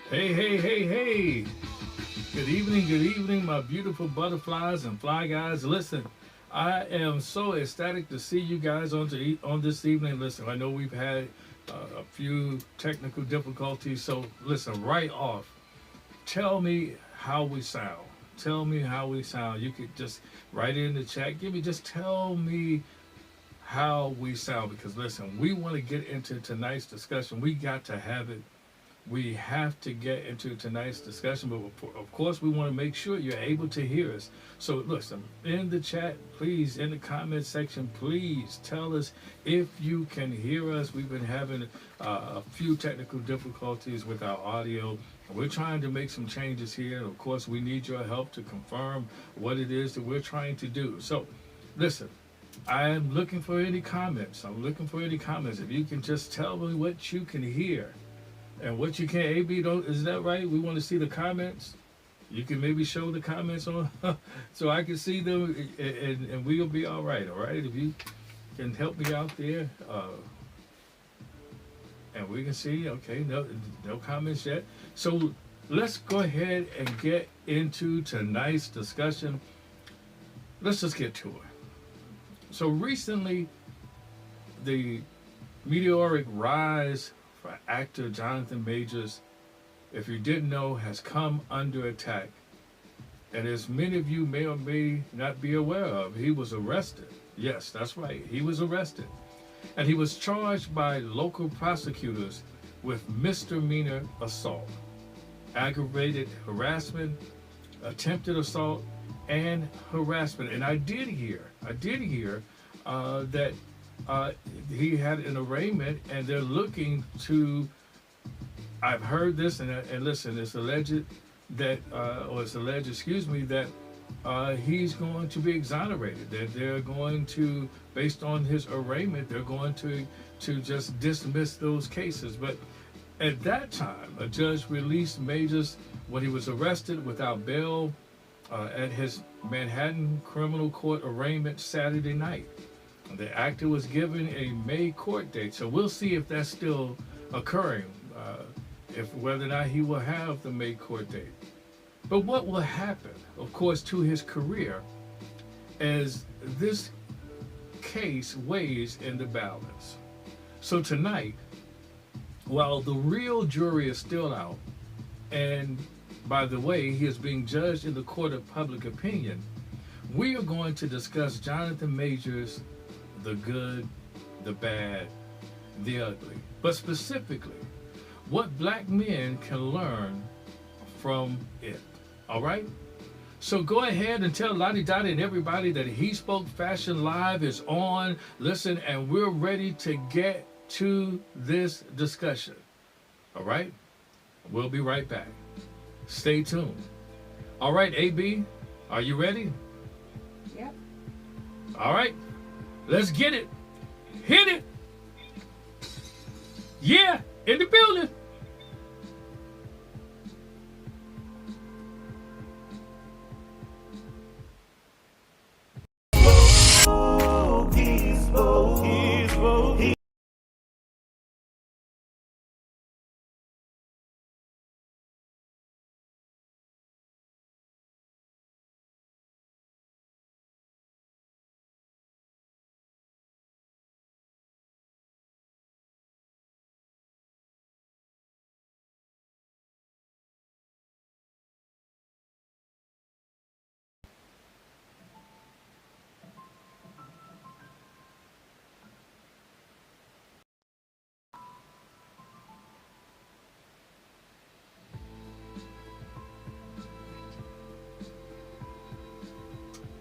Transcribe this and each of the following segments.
Hey, hey, hey, hey. Good evening, my beautiful butterflies and fly guys. Listen, I am so ecstatic to see you guys on this evening. Listen, I know we've had a few technical difficulties, so listen, right off, tell me how we sound. Tell me how we sound. You could just write it in the chat. Just tell me how we sound because listen, we want to get into tonight's discussion. We got to have it. We have to get into tonight's discussion, but of course, we want to make sure you're able to hear us. So, listen, in the chat, please, in the comment section, please tell us if you can hear us. We've been having a few technical difficulties with our audio. We're trying to make some changes here, and of course, we need your help to confirm what it is that we're trying to do. So, listen. I'm looking for any comments. I'm looking for any comments. If you can just tell me what you can hear and what you can't. AB, don't, is that right? We want to see the comments. You can maybe show the comments on so I can see them and we'll be all right. If you can help me out there and we can see, okay, no comments yet. So let's go ahead and get into tonight's discussion. Let's just get to it. So recently, the meteoric rise for actor Jonathan Majors, if you didn't know, has come under attack. And as many of you may or may not be aware of, he was arrested. Yes, that's right, he was arrested. And he was charged by local prosecutors with misdemeanor assault, aggravated harassment, attempted assault, and harassment. And I did hear that he had an arraignment, and they're looking to. I've heard this, and listen, it's alleged that, that he's going to be exonerated. That they're going to, based on his arraignment, they're going to just dismiss those cases. But at that time, a judge released Majors when he was arrested without bail at his Manhattan criminal court arraignment Saturday night. The actor was given a May court date, so we'll see if that's still occurring, if whether or not he will have the May court date. But what will happen, of course, to his career as this case weighs in the balance? So tonight, while the real jury is still out, and by the way, he is being judged in the court of public opinion, we are going to discuss Jonathan Majors, the good, the bad, the ugly, but specifically, what black men can learn from it. All right? So go ahead and tell Lottie Dottie and everybody that HeSpoke Fashion Live is on. Listen, and we're ready to get to this discussion. All right? We'll be right back. Stay tuned. All right, AB, are you ready? Yep. All right, let's get it. Hit it. Yeah, in the building.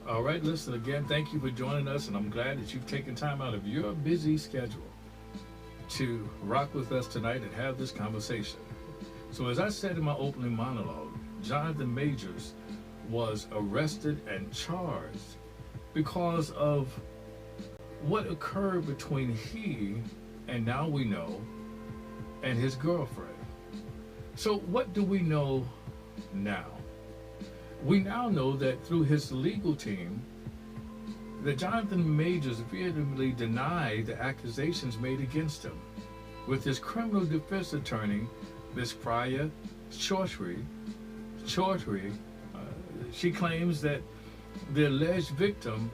All right, listen, again, thank you for joining us, and I'm glad that you've taken time out of your busy schedule to rock with us tonight and have this conversation. So as I said in my opening monologue, Jonathan Majors was arrested and charged because of what occurred between he, and now we know, and his girlfriend. So what do we know now? We now know that through his legal team, that Jonathan Majors vehemently denied the accusations made against him, with his criminal defense attorney, Ms. Pryor, Chaudhry, uh, she claims that the alleged victim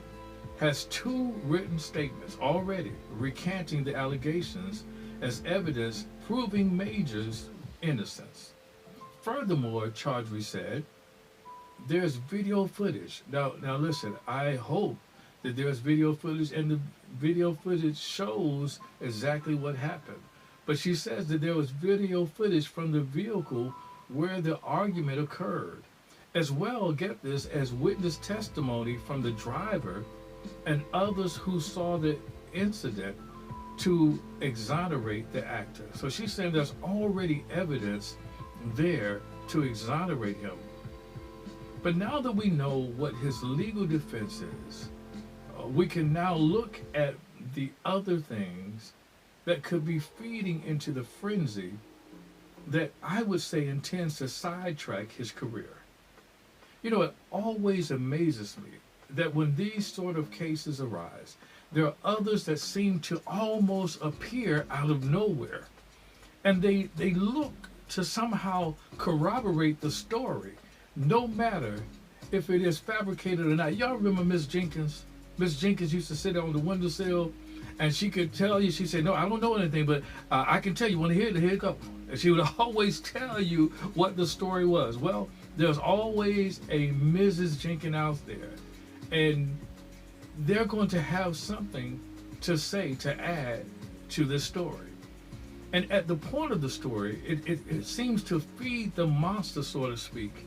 has two written statements already recanting the allegations as evidence proving Major's innocence. Furthermore, Chaudhry said, there's video footage. Now listen, I hope that there's video footage and the video footage shows exactly what happened. But she says that there was video footage from the vehicle where the argument occurred, as well, get this, as witness testimony from the driver and others who saw the incident to exonerate the actor. So she's saying there's already evidence there to exonerate him. But now that we know what his legal defense is, we can now look at the other things that could be feeding into the frenzy that I would say intends to sidetrack his career. You know, it always amazes me that when these sort of cases arise, there are others that seem to almost appear out of nowhere. And they look to somehow corroborate the story, no matter if it is fabricated or not. Y'all remember Miss Jenkins? Miss Jenkins used to sit on the windowsill and she could tell you, she said, no, I don't know anything, but I can tell you, want to hear it, here it go. And she would always tell you what the story was. Well, there's always a Mrs. Jenkins out there, and they're going to have something to say, to add to this story. And at the point of the story, it seems to feed the monster, so to speak.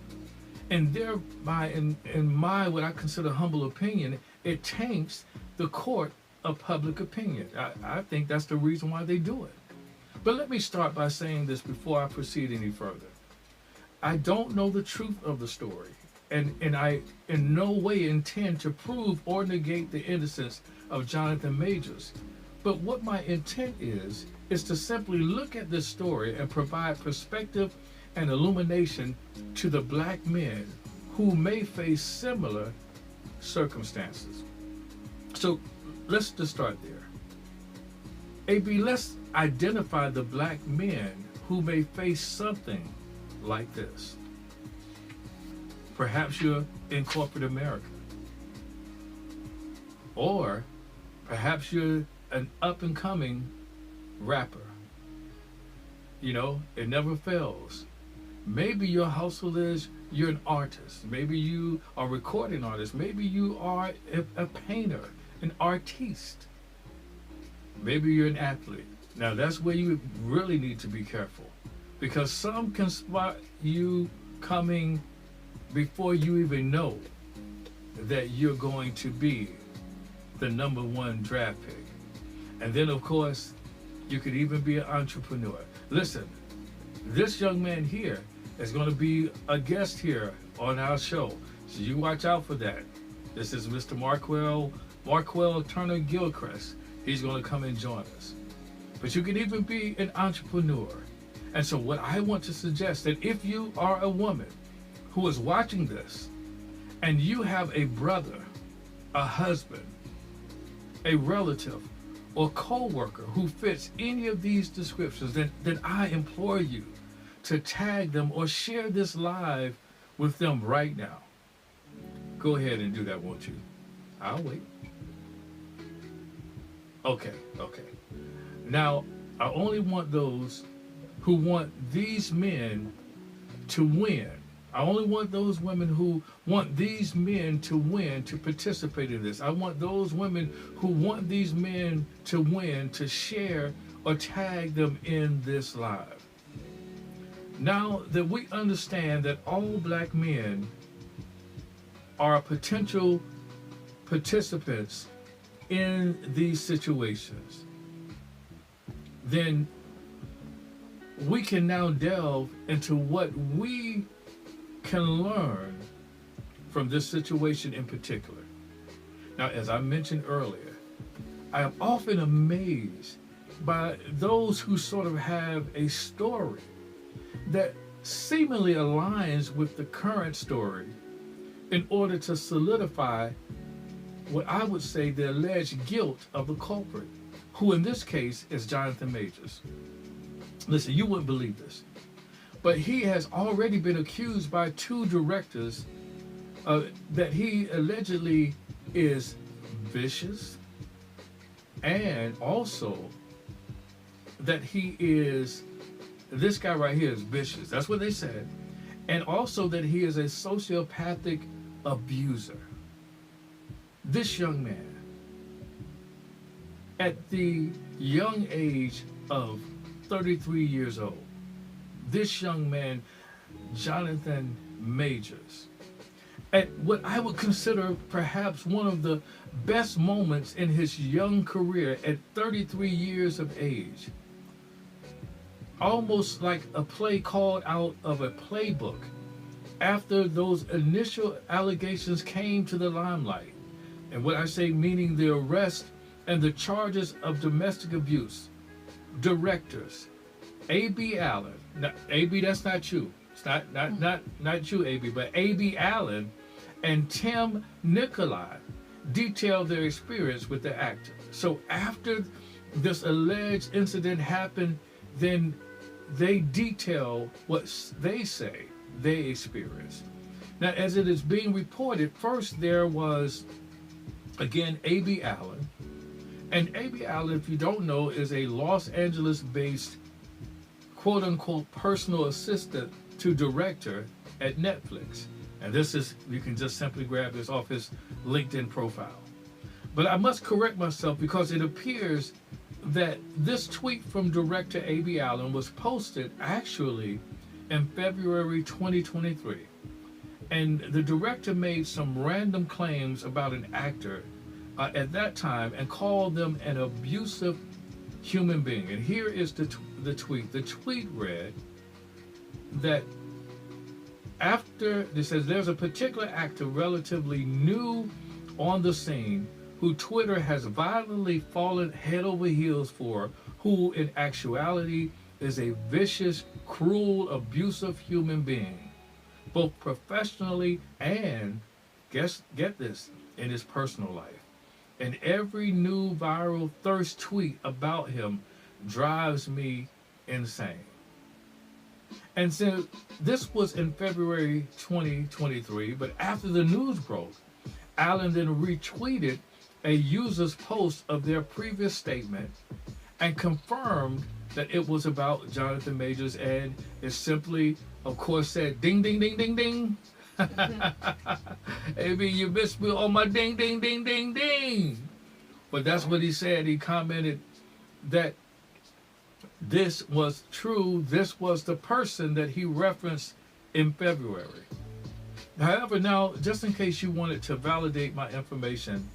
And thereby, in my, what I consider humble opinion, it taints the court of public opinion. I think that's the reason why they do it. But let me start by saying this before I proceed any further. I don't know the truth of the story, and I in no way intend to prove or negate the innocence of Jonathan Majors. But what my intent is to simply look at this story and provide perspective and illumination to the black men who may face similar circumstances. So let's just start there. AB, let's identify the black men who may face something like this. Perhaps you're in corporate America. Or perhaps you're an up-and-coming rapper. You know, it never fails. Maybe your hustle is you're an artist. Maybe you are a recording artist. Maybe you are a painter, an artiste. Maybe you're an athlete. Now that's where you really need to be careful, because some can spot you coming before you even know that you're going to be the #1 draft pick. And then of course, you could even be an entrepreneur. Listen, this young man here is going to be a guest here on our show, so you watch out for that. This is Mr. Marquell Turner Gilchrist. He's going to come and join us. But you can even be an entrepreneur. And so what I want to suggest, that if you are a woman who is watching this and you have a brother, a husband, a relative, or co-worker who fits any of these descriptions, then I implore you to tag them or share this live with them right now. Go ahead and do that, won't you? I'll wait. Okay. Now, I only want those who want these men to win. I only want those women who want these men to win to participate in this. I want those women who want these men to win to share or tag them in this live. Now that we understand that all black men are potential participants in these situations, then we can now delve into what we can learn from this situation in particular. Now, as I mentioned earlier, I am often amazed by those who sort of have a story that seemingly aligns with the current story in order to solidify what I would say the alleged guilt of the culprit, who in this case is Jonathan Majors. Listen, you wouldn't believe this, But he has already been accused by two directors that he allegedly is vicious, and also that he is, this guy right here is vicious. That's what they said. And also that he is a sociopathic abuser. This young man, at the young age of 33 years old, this young man, Jonathan Majors, at what I would consider perhaps one of the best moments in his young career at 33 years of age, almost like a play called out of a playbook, after those initial allegations came to the limelight. And what I say, meaning the arrest and the charges of domestic abuse, directors, A.B. Allen, now, A.B., that's not you. It's not you, A.B., but A.B. Allen and Tim Nicolai detailed their experience with the actor. So after this alleged incident happened, then they detail what they say they experienced. Now, as it is being reported, first there was, again, A.B. Allen. And A.B. Allen, if you don't know, is a Los Angeles-based, quote-unquote, personal assistant to director at Netflix. And this is, you can just simply grab this off his LinkedIn profile. But I must correct myself because it appears that this tweet from director A.B. Allen was posted actually in February 2023. And the director made some random claims about an actor at that time and called them an abusive human being. And here is the tweet. The tweet read that after, it says, there's a particular actor relatively new on the scene who Twitter has violently fallen head over heels for, who in actuality is a vicious, cruel, abusive human being, both professionally and, get this, in his personal life. And every new viral thirst tweet about him drives me insane. And so this was in February 2023, but after the news broke, Allen then retweeted a user's post of their previous statement and confirmed that it was about Jonathan Majors, and it simply, of course, said ding, ding, ding, ding, ding. Maybe you missed me on my ding, ding, ding, ding, ding. But that's what he said. He commented that this was true. This was the person that he referenced in February. However, now, just in case you wanted to validate my information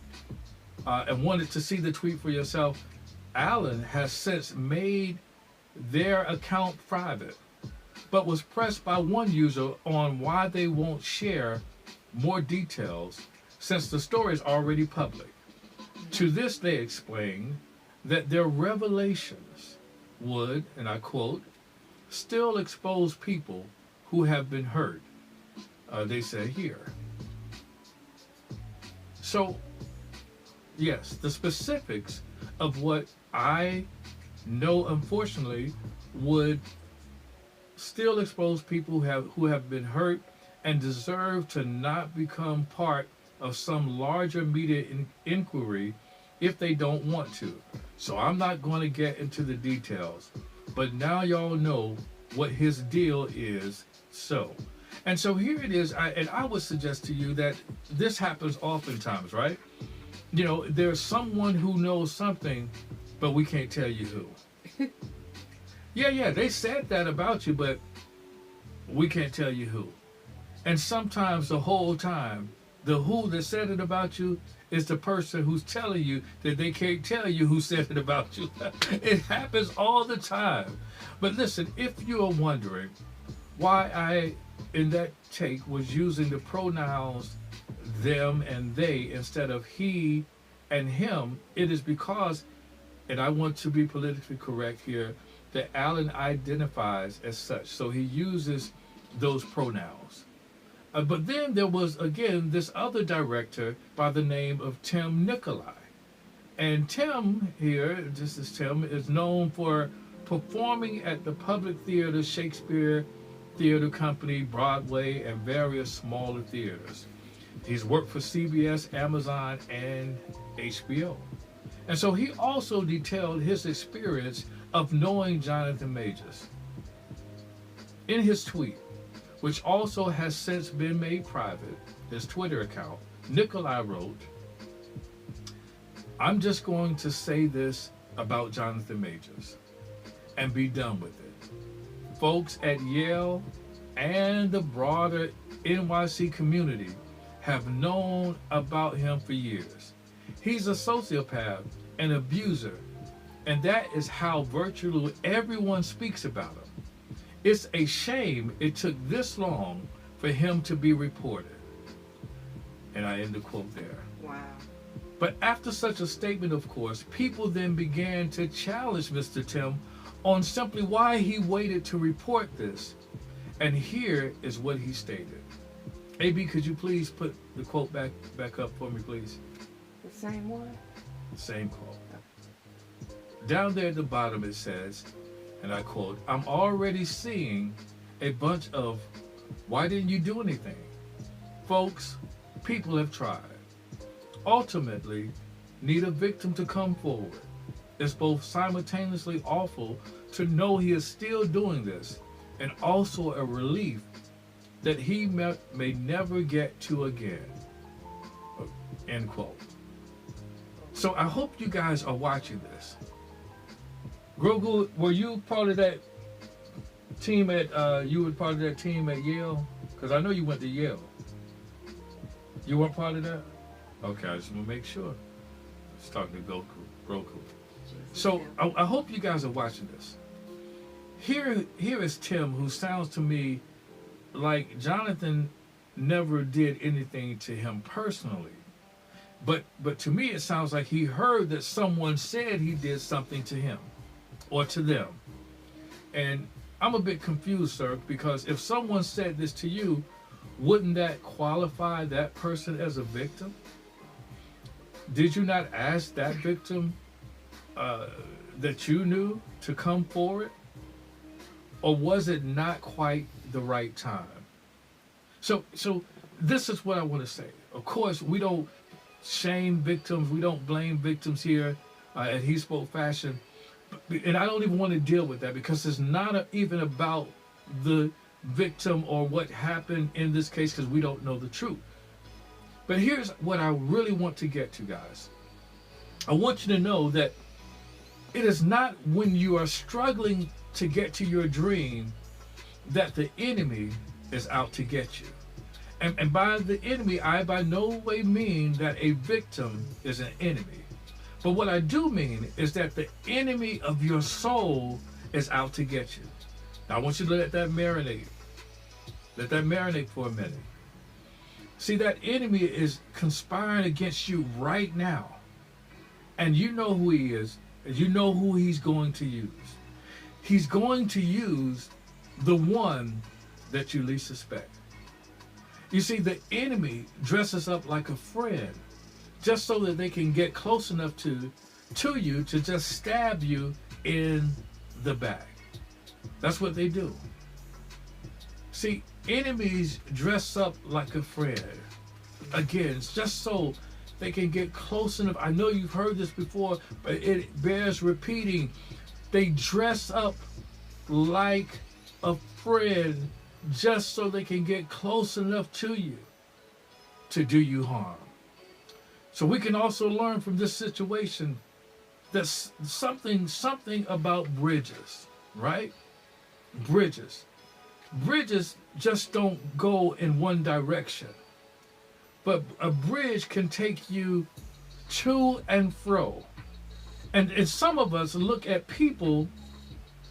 and wanted to see the tweet for yourself, Allen has since made their account private, but was pressed by one user on why they won't share more details since the story is already public. To this, they explained that their revelations would, and I quote, still expose people who have been hurt, they say here. So, yes, the specifics of what I know, unfortunately, would still expose people who have been hurt and deserve to not become part of some larger media inquiry if they don't want to. So I'm not going to get into the details, but now y'all know what his deal is. And so here it is, and I would suggest to you that this happens oftentimes, right? You know, there's someone who knows something, but we can't tell you who. Yeah, they said that about you, but we can't tell you who. And sometimes the whole time, the who that said it about you is the person who's telling you that they can't tell you who said it about you. It happens all the time. But listen, if you are wondering why I, in that take, was using the pronouns them and they instead of he and him, it is because, and I want to be politically correct here, that Allen identifies as such. So he uses those pronouns. But then there was, again, this other director by the name of Tim Nicolai. And Tim here, this is Tim, is known for performing at the Public Theater Shakespeare Theater Company, Broadway, and various smaller theaters. He's worked for CBS, Amazon, and HBO. And so he also detailed his experience of knowing Jonathan Majors. In his tweet, which also has since been made private, his Twitter account, Nikolai wrote, "I'm just going to say this about Jonathan Majors and be done with it. Folks at Yale and the broader NYC community have known about him for years. He's a sociopath, an abuser, and that is how virtually everyone speaks about him. It's a shame it took this long for him to be reported." And I end the quote there. Wow. But after such a statement, of course, people then began to challenge Mr. Tim on simply why he waited to report this. And here is what he stated. AB, could you please put the quote back up for me, please? The same one? Same quote. Down there at the bottom it says, and I quote, "I'm already seeing a bunch of, why didn't you do anything? Folks, people have tried. Ultimately, need a victim to come forward. It's both simultaneously awful to know he is still doing this and also a relief that he may never get to again." End quote. So I hope you guys are watching this. Grogu, were you part of that team at Yale? Because I know you went to Yale. You weren't part of that? Okay, I just want to make sure. It's talking to Grogu. So I hope you guys are watching this. Here is Tim, who sounds to me like Jonathan never did anything to him personally. But to me, it sounds like he heard that someone said he did something to him or to them. And I'm a bit confused, sir, because if someone said this to you, wouldn't that qualify that person as a victim? Did you not ask that victim that you knew to come forward? Or was it not quite the right time? So this is what I want to say. Of course, we don't shame victims. We don't blame victims here at HeSpoke Fashion. And I don't even want to deal with that because it's not even about the victim or what happened in this case because we don't know the truth. But here's what I really want to get to, guys. I want you to know that it is not when you are struggling to get to your dream that the enemy is out to get you. And by the enemy, I by no way mean that a victim is an enemy. But what I do mean is that the enemy of your soul is out to get you. Now I want you to let that marinate. Let that marinate for a minute. See, that enemy is conspiring against you right now. And you know who he is. And you know who he's going to use. He's going to use the one that you least suspect. You see, the enemy dresses up like a friend just so that they can get close enough to you to just stab you in the back. That's what they do. See, enemies dress up like a friend. Again, it's just so they can get close enough. I know you've heard this before, but it bears repeating. They dress up like a friend just so they can get close enough to you to do you harm. So we can also learn from this situation that something about bridges, right? Bridges just don't go in one direction. But a bridge can take you to and fro. And some of us look at people,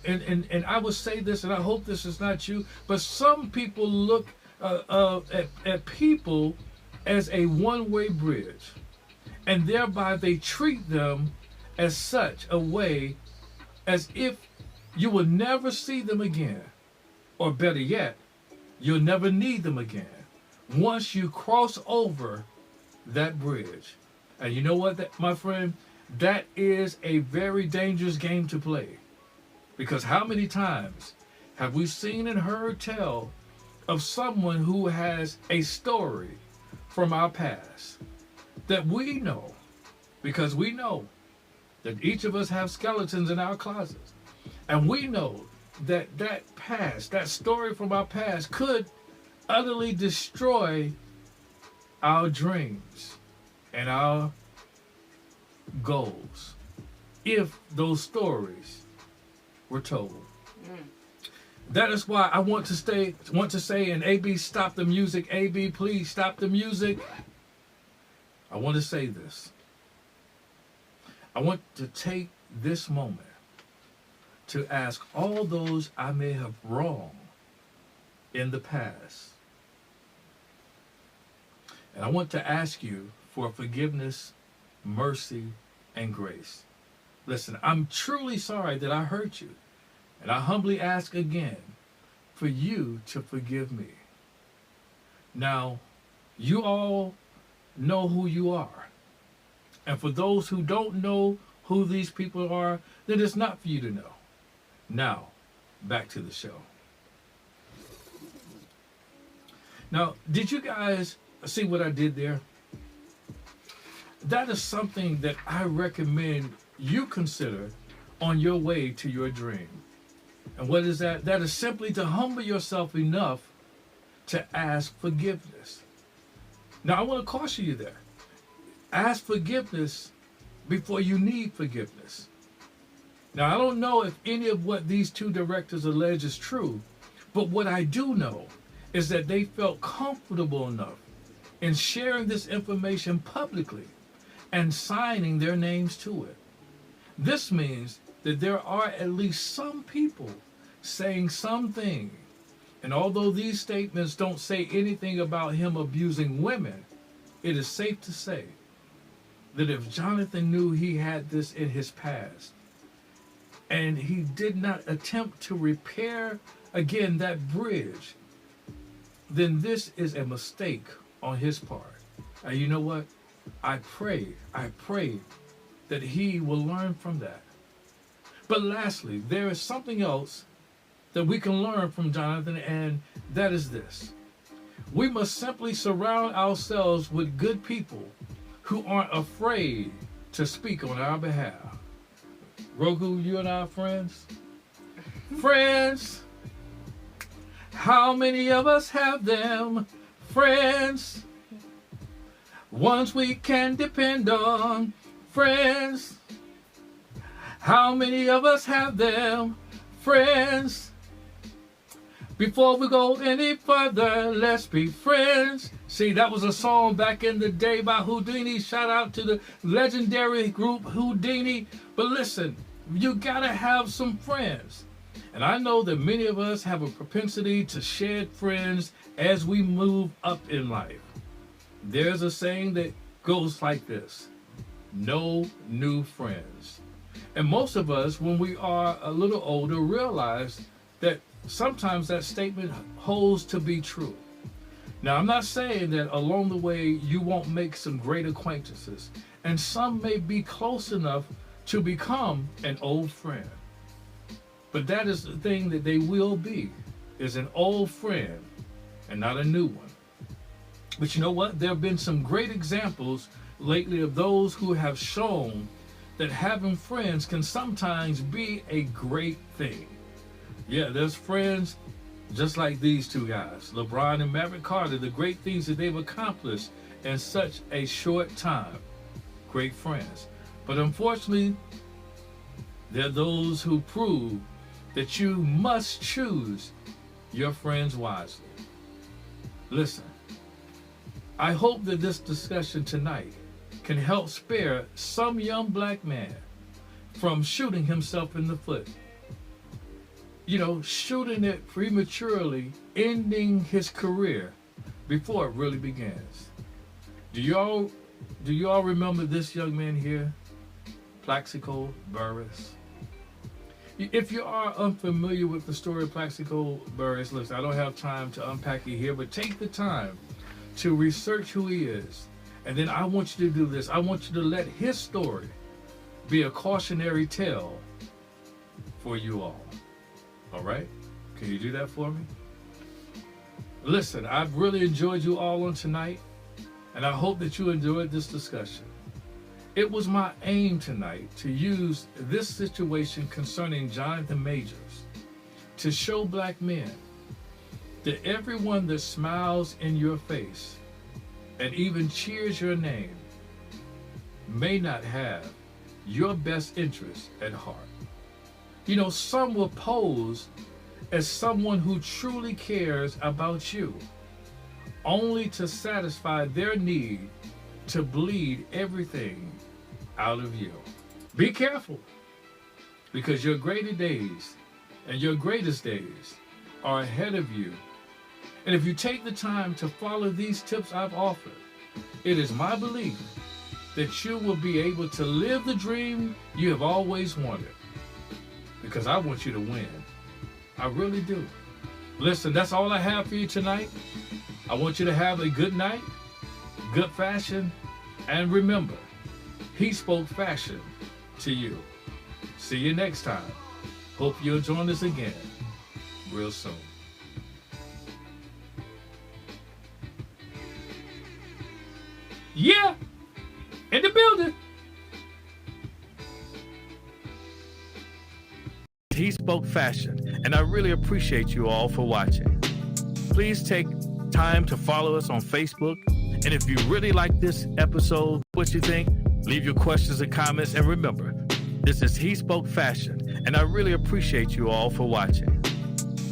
and I would say this, and I hope this is not you, but some people look at people as a one-way bridge. And thereby they treat them as such a way as if you will never see them again. Or better yet, you'll never need them again once you cross over that bridge. And you know what, my friend? That is a very dangerous game to play. Because how many times Have we seen and heard tell of someone who has a story from our past that we know, because we know that each of us have skeletons in our closets, and we know that that past, that story from our past could utterly destroy our dreams and our goals if those stories were told. That is why I want to say, and AB, stop the music. AB, please stop the music. I want to say this. I want to take this moment to ask all those I may have wronged in the past. And I want to ask you for forgiveness, mercy, and grace. Listen, I'm truly sorry that I hurt you. And I humbly ask again for you to forgive me. Now, you all know who you are. And for those who don't know who these people are, then it's not for you to know. Now, back to the show. Now, did you guys see what I did there? That is something that I recommend you consider on your way to your dream. And what is that? That is simply to humble yourself enough to ask forgiveness. Now, I want to caution you there. Ask forgiveness before you need forgiveness. Now, I don't know if any of what these two directors allege is true, but what I do know is that they felt comfortable enough in sharing this information publicly and signing their names to it. This means that there are at least some people saying something. And although these statements don't say anything about him abusing women, it is safe to say that if Jonathan knew he had this in his past and he did not attempt to repair again that bridge, then this is a mistake on his part. And you know what? I pray that he will learn from that. But lastly, there is something else that we can learn from Jonathan, and that is this. We must simply surround ourselves with good people who aren't afraid to speak on our behalf. Roku, you and I are friends? Friends! How many of us have them? Friends! Ones we can depend on. Friends! How many of us have them? Friends! Before we go any further, let's be friends. See, that was a song back in the day by Houdini. Shout out to the legendary group Houdini. But listen, you gotta have some friends. And I know that many of us have a propensity to shed friends as we move up in life. There's a saying that goes like this: no new friends. And most of us, when we are a little older, realize that sometimes that statement holds to be true. Now, I'm not saying that along the way you won't make some great acquaintances, and some may be close enough to become an old friend. But that is the thing that they will be, is an old friend and not a new one. But you know what? There have been some great examples lately of those who have shown that having friends can sometimes be a great thing. Yeah, there's friends just like these two guys, LeBron and Maverick Carter, the great things that they've accomplished in such a short time. Great friends. But unfortunately, there are those who prove that you must choose your friends wisely. Listen, I hope that this discussion tonight can help spare some young black man from shooting himself in the foot. You know, shooting it prematurely, ending his career before it really begins. Do y'all remember this young man here? Plaxico Burress. If you are unfamiliar with the story of Plaxico Burress, listen, I don't have time to unpack it here, but take the time to research who he is. And then I want you to do this. I want you to let his story be a cautionary tale for you all. All right? Can you do that for me? Listen, I've really enjoyed you all on tonight, and I hope that you enjoyed this discussion. It was my aim tonight to use this situation concerning Jonathan Majors to show black men that everyone that smiles in your face and even cheers your name may not have your best interest at heart. You know, some will pose as someone who truly cares about you, only to satisfy their need to bleed everything out of you. Be careful, because your greater days and your greatest days are ahead of you. And if you take the time to follow these tips I've offered, it is my belief that you will be able to live the dream you have always wanted. Because I want you to win. I really do. Listen, that's all I have for you tonight. I want you to have a good night, good fashion, and remember, he spoke fashion to you. See you next time. Hope you'll join us again real soon. Yeah, in the building. He spoke fashion, and I really appreciate you all for watching. Please take time to follow us on Facebook. And if you really like this episode, what you think, leave your questions and comments. And remember, this is He Spoke Fashion, and I really appreciate you all for watching.